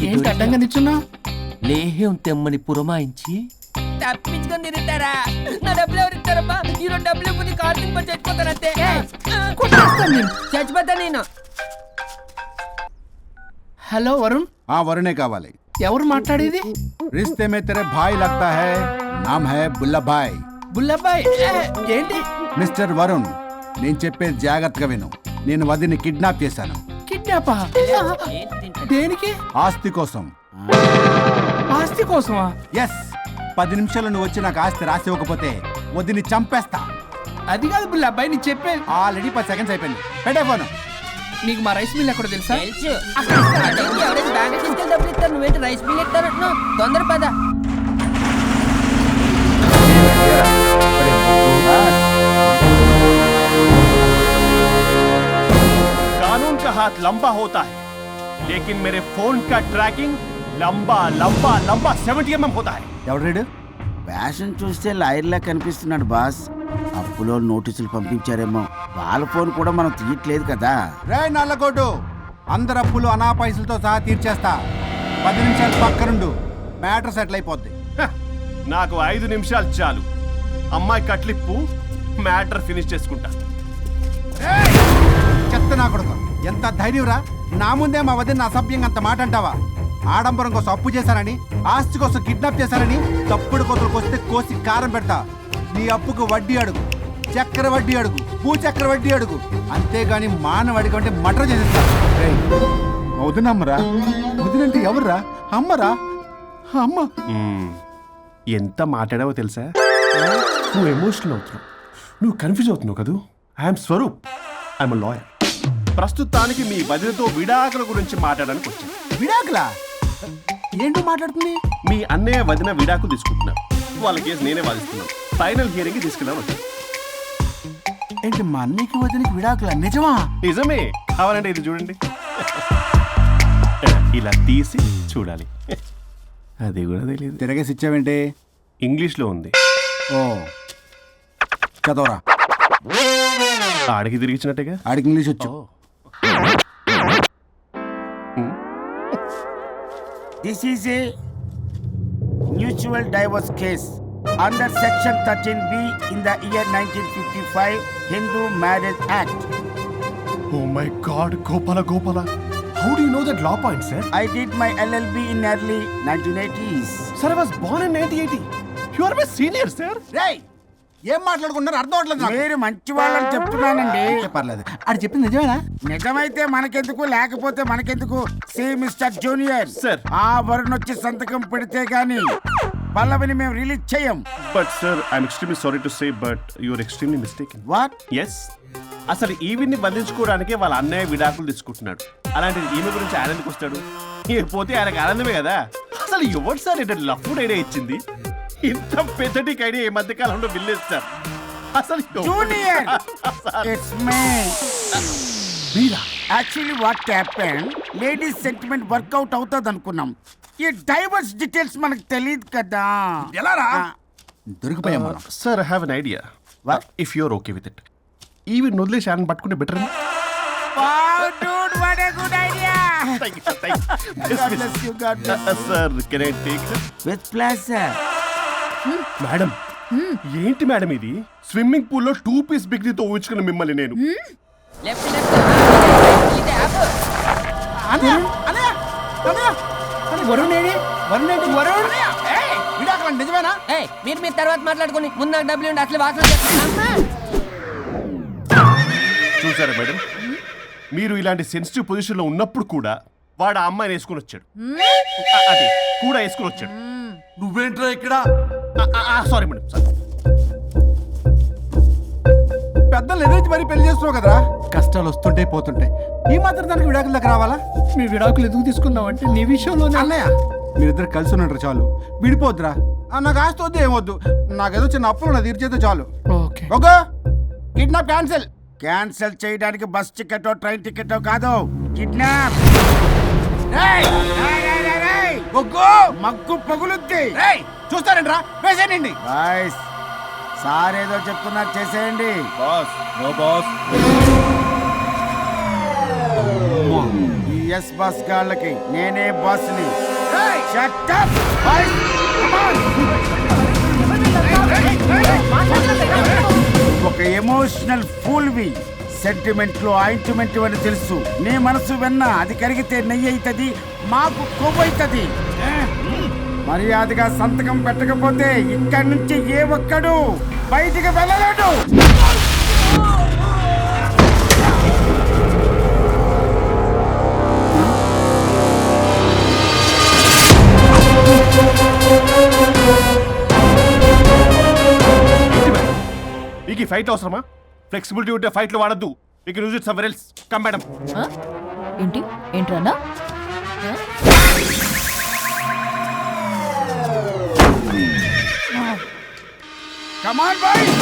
ఏంటి అడ్డంగా నిల్చున్నా? లేహ్యం తెమ్మని పురమాయించి తప్పించుకొని తిరుగుతారా? నా డబ్బులు ఎవరు ఇస్తారమ్మా? ఈరోజు డబ్బులు ఇవ్వదు కార్తీక్ పని చచ్చిపోతానంతే. చచ్చిపోతా నేను. హలో వరుణ్. వరుణే కావాలి. ఎవరు మాట్లాడేది? रिश्ते में तेरे भाई लगता है, नाम है बुल्ला भाई. బుల్లబ్బాయ్ ఏంటి? మిస్టర్ వరుణ్, నేను చెప్పేది జాగ్రత్తగా విను. నేను వదిని కిడ్నాప్ చేశాను. కిడ్నాపా? దేనికి? ఆస్తి కోసం. ఆస్తి కోసమా? ఎస్. 10 నిమిషాలు నువ్వు వచ్చి నాకు ఆస్తి రాసి ఇవ్వకపోతే వదిని చంపేస్తా. అది కాదు బుల్లబ్బాయ్, నీ చెప్పే. ఆల్రెడీ 10 సెకండ్స్ అయిపోయింది. పెట్టే ఫోను. నీకు మా రైస్ మిల్ ఎక్కడో తెలుసా? తెలుసు. ఎవరైనా బ్యాంక్ తీసుకెళ్ళి డబ్బులు ఇస్తారు, నువ్వేంటి రైస్ బిల్ ఇస్తారంటున్నావు? తొందర పద. कानून का हाथ लंबा होता है, लेकिन मेरे फोन का ट्रैकिंग लंबा लंबा लंबा 70 mm होता है. ఎవడు? ఫ్యాషన్ చూస్తే లాయర్లా కనిపిస్తున్నాడు బాస్. అప్పులో నోటీసులు పంపించారేమో, వాళ్ళ ఫోన్ కూడా మనం తీయట్లేదు కదా. రే నల్లకోటు, అందరు అప్పులు అనా పైసలతో సహా తీర్చేస్తా. 10 నిమిషాలు పక్కనుండు, మ్యాటర్ సెటిల్ అయిపోద్ది. నాకు 5 నిమిషాలు చాలు. అమ్మాయి కట్లిప్పు, మ్యాటర్ ఫినిష్ చేసుకుంటా. చెత్త నా కొడుకు, ఎంత ధైర్యంరా! నా ముందే మా వదిన అసభ్యంగా అంత మాట అంటావా? ఆడంబరం కోసం అప్పు చేశారని, ఆస్తి కోసం కిడ్నాప్ చేశారని తప్పుడు కొతులకు వస్తే కోసి కారం పెడతా. నీ అప్పుకు వడ్డీ అడుగు, చక్కెర వడ్డీ అడుగు, చక్కెర వడ్డీ అడుగు, అంతేగాని మానవ అడిగి అంటే మటర్ చేసేస్తా. వదినమ్మరా? వదినంటే ఎవర్రా? అమ్మరా? అమ్మ. ఎంత మాట్లాడావో తెలుసా? నువ్వు ఎమోషనల్ అవుతున్నావు, నువ్వు కన్ఫ్యూజ్ అవుతున్నావు కదూ. I'm Swaroop, I'm lawyer. ప్రస్తుతానికి మీ వదినతో విడాకుల గురించి మాట్లాడడానికి వచ్చాను. విడాకులా? ఏంటో మాట్లాడుతుంది? మీ అన్నయ్య వదిన విడాకులు తీసుకుంటున్నారు. వాళ్ళ కేసు నేనే వాదిస్తున్నాను. ఫైనల్ హియరింగ్ తీసుకెళ్ళాను వచ్చాను. ఏంటి మా అన్నయ్యకి వదినకి విడాకులా? నిజమా? నిజమే. కావాలంటే ఇది చూడండి. ఇలా తీసి చూడాలి. అది కూడా తెలియదు. తిరగేసి ఇచ్చావేంటి? ఇంగ్లీష్లో ఉంది. ఓ చదవరా. ఆడికి తిరిగిచ్చినట్టుగా. ఆడికి ఇంగ్లీష్ వచ్చు. This is a mutual divorce case under section 13B in the year 1955 Hindu Marriage Act. Oh my God, Gopala. How do you know that law point, sir? I did my LLB in early 1980s. Sir, I was born in 1980. You are my senior, sir. రేయ్, ఏం మాట్లాడుకున్నారు అర్థం అవట్లేదు నాకు. మీరు మంచి వాళ్ళని చెప్తున్నానండి. పర్లేదు. ఆడు చెప్పింది నిజమేనా? నిజమైతే మనకెందుకు, లేకపోతే మనకెందుకు? See mister junior, Sir. ఆ వరుణ్ వచ్చి సంతకం పెడితే గాని పల్లవిని మేము రిలీజ్ చేయం. But sir, I'm extremely sorry to say, but you're extremely mistaken. What? Yes. అసలు ఈవిని బంధించుకోవడానికే వాళ్ళ అన్నయ్య విడాకులు తీసుకుంటున్నాడు. అలాంటిది ఈమె గురించి ఆనందకు వస్తాడు. పోతే ఆయనకు ఆనందమే కదా. అసలు ఎవరు సార్ ఏంటంటే లఫ్డ్ ఐడియా ఇచ్చింది? ఇంత పెద్దటికి ఐడియా ఈ మధ్య కాలంలో విల్లేస్తారు. అసలు junior, it's me. Actually what happened, ladies sentiment work out అవుతుంది అనుకున్నాం. ఈ డైవర్స్ డీటెయిల్స్ మనకు తెలియదు కదా. ఎలా రా? దొరికిపోయాం మనం. Sir I have an idea. If you're okay with it, ఈవిని వదిలేసి ఆయన పట్టుకుంటే better. Wow, dude, what a good idea. God bless you, God bless you. Sir, can I take it? With pleasure. Madam, ఏంటి madam ఇది? Swimming pool లో 2 piece బిగ్నీతో ఊహించుకున్న మిమ్మల్ని నేను. Left ఇది ఆపు. వరుణ్ ఏడి? వరుణ్ ఏంటి? వరుణ్ విడాకులు నిజమేనా? మీరు తర్వాత మాట్లాడుకుని ముందు నాకు డబ్బులు ఉండి అసలు వాసన చూసారా మేడం, మీరు ఇలాంటి సెన్సిటివ్ పొజిషన్ లో ఉన్నప్పుడు కూడా వాడు ఆ అమ్మాయిని వేసుకుని వచ్చాడు. అదే కూడా వేసుకుని వచ్చాడు. నువ్వేంట్రా ఇక్కడ? Sorry madam, sorry. పెద్దలు ఎదురు మరి పెళ్లి చేస్తున్నావు కదరా. కష్టాలు వస్తుంటే పోతుంటే ఈ మాత్రం దానికి విడాకుల దగ్గర రావాలా? మీ విడాకులు ఎందుకు తీసుకున్నావు అంటే నీ విషయంలోనే. అన్నయ్య, మీరిద్దరు కలిసి ఉన్నట్టు చాలు, విడిపోద్దురా. నాకు ఆస్తి వద్దు, ఏమొద్దు. నాకేదో చిన్న అప్పులు తీర్చేదో చాలు. Okay okay, kidnap cancel. Cancel చేయడానికి బస్ టికెటో ట్రైన్ టికెటో కాదు, కిడ్నాప్. మగ్గు పగులుద్ది. చూస్తారంట్రా, వేసేయండి. బాయ్స్, సార్ ఏదో చెప్తున్నారు, చేసేయండి. Boss, no boss. ఈ ఎస్ బాస్ గాళ్ళకి నేనే బాస్ని. Shut up, boys. Come on. ఒక ఎమోషనల్ ఫూల్వి, సెంటిమెంట్ లో ఆయింట్మెంట్ అని తెలుసు. నీ మనసు వెన్న, అది కరిగితే నెయ్యి అవుతుంది, మాకు కొవ్వు అవుతుంది. మర్యాదగా సంతకం పెట్టకపోతే ఇక్కడి నుంచి ఏ ఒక్కడు బయటికి వెళ్ళలేడు. మీకు ఈ ఫైట్ అవసరమా? ఫ్లెక్సిబిలిటీ ఉంటే ఫైట్లు వాడద్దు. You can use it somewhere else. Come madam. ఏంటి ఏంట్రన్నా? Come on, boys.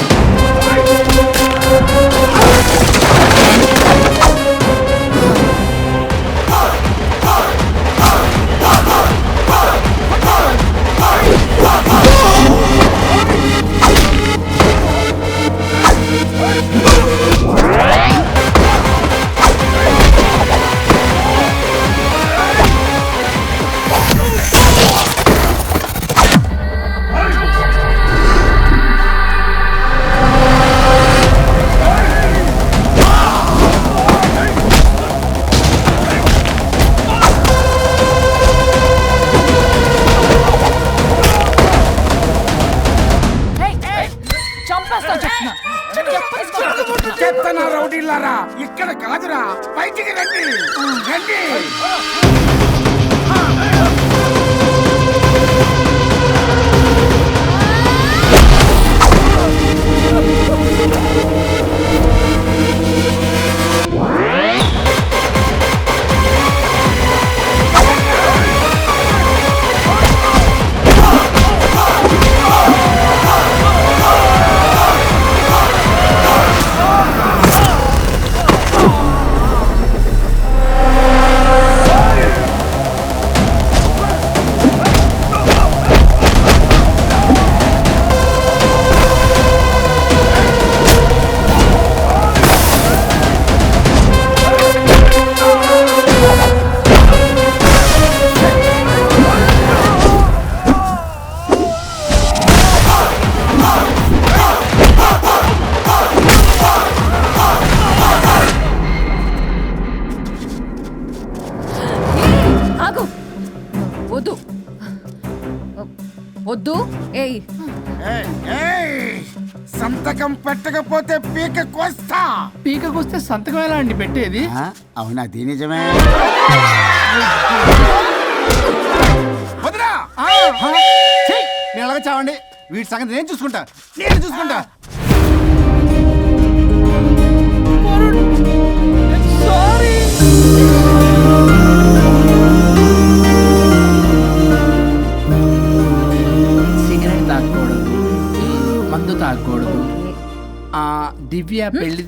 చెత్తనా రౌడీలారా, ఇక్కడ కాదురా, బయటికి రండి రండి. వద్దు వద్దు. ఏయ్ సంతకం పెట్టకపోతే పీక కోస్తా. పీకకొస్తే సంతకం ఎలా అండి పెట్టేది? అవునా, అది నిజమే. వదినా! ఛీ! నేను ఎలాగ చావండి, వీటి సంగతి నేను చూసుకుంటా, నేను చూసుకుంటా. సిగరెట్ తాగకూడదు, మందు తాగకూడదు. దివ్య పెళ్లి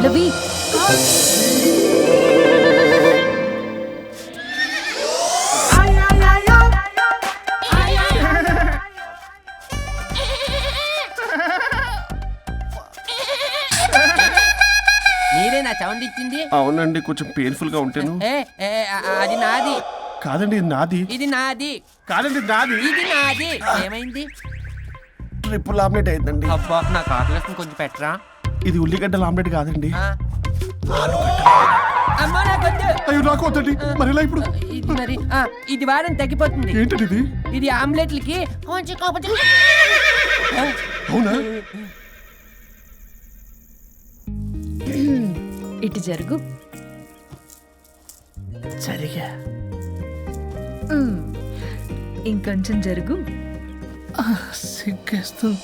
లవి. మీరే నా సౌండ్ ఇచ్చింది? అవునండి, కొంచెం పెయిన్ఫుల్ గా ఉంటాను. అది నాది కాదండి, ఇది నాది. ఇది నాది కాదండి, ఇది నాది. ఇది నాది. ఏమైంది? ట్రిపుల్ ఆమ్లెట్ అయిందండి. అబ్బా, నాకు ఆకలిస్తుంది, కొంచెం పెట్టరా. ఇది ఉల్లిగడ్డల ఆమ్లెట్ కాదండి. అమ్మా నాకొద్దు. అయ్యో, నాకు వద్దండి. మరి ఇలా ఇప్పుడు ఇది మరి ఇది వాడని తగ్గిపోతుంది. ఏంటండి ఇది? ఇది ఆమ్లెట్లకి కొంచెం అవునా? ఇటు జరుగు. సరిగా ఇంకొంచెం జరుగు. సిగ్గేస్తుంది.